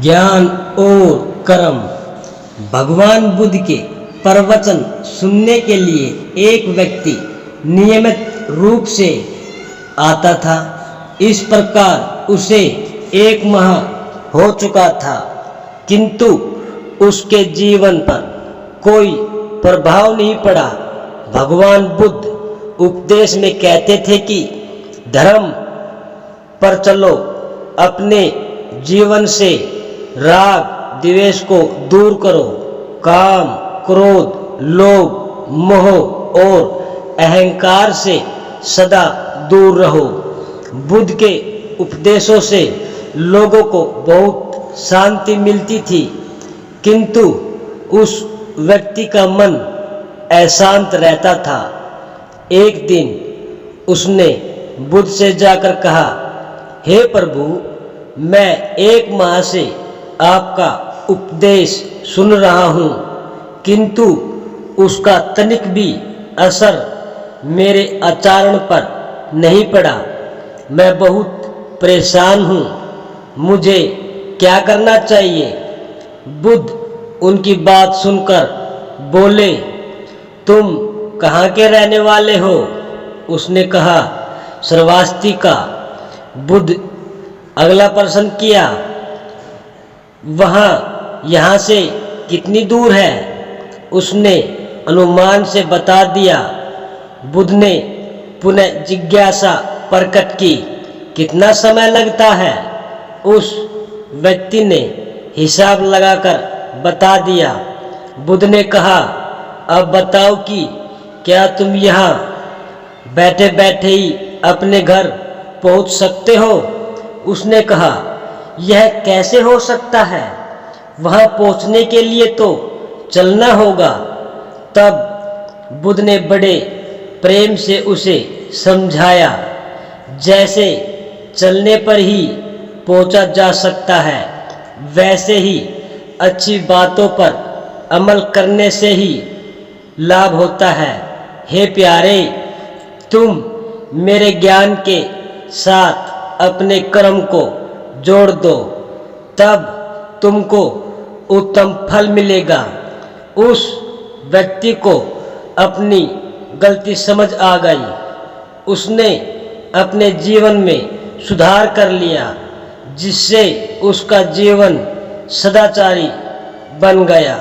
ज्ञान और कर्म। भगवान बुद्ध के प्रवचन सुनने के लिए एक व्यक्ति नियमित रूप से आता था। इस प्रकार उसे 1 माह हो चुका था, किंतु उसके जीवन पर कोई प्रभाव नहीं पड़ा। भगवान बुद्ध उपदेश में कहते थे कि धर्म पर चलो, अपने जीवन से राग द्वेष को दूर करो, काम क्रोध लोभ मोह और अहंकार से सदा दूर रहो। बुद्ध के उपदेशों से लोगों को बहुत शांति मिलती थी, किंतु उस व्यक्ति का मन अशांत रहता था। एक दिन उसने बुद्ध से जाकर कहा, हे प्रभु, मैं 1 माह से आपका उपदेश सुन रहा हूँ, किंतु उसका तनिक भी असर मेरे आचरण पर नहीं पड़ा। मैं बहुत परेशान हूँ, मुझे क्या करना चाहिए? बुद्ध उनकी बात सुनकर बोले, तुम कहाँ के रहने वाले हो? उसने कहा, श्रावस्ती का। बुद्ध अगला प्रश्न किया, वहाँ यहाँ से कितनी दूर है? उसने अनुमान से बता दिया। बुद्ध ने पुनः जिज्ञासा प्रकट की, कितना समय लगता है? उस व्यक्ति ने हिसाब लगाकर बता दिया। बुद्ध ने कहा, अब बताओ कि क्या तुम यहाँ बैठे बैठे ही अपने घर पहुँच सकते हो? उसने कहा, यह कैसे हो सकता है? वहाँ पहुँचने के लिए तो चलना होगा। तब बुद्ध ने बड़े प्रेम से उसे समझाया, जैसे चलने पर ही पहुँचा जा सकता है, वैसे ही अच्छी बातों पर अमल करने से ही लाभ होता है। हे प्यारे, तुम मेरे ज्ञान के साथ अपने कर्म को जोड़ दो, तब तुमको उत्तम फल मिलेगा। उस व्यक्ति को अपनी गलती समझ आ गई। उसने अपने जीवन में सुधार कर लिया, जिससे उसका जीवन सदाचारी बन गया।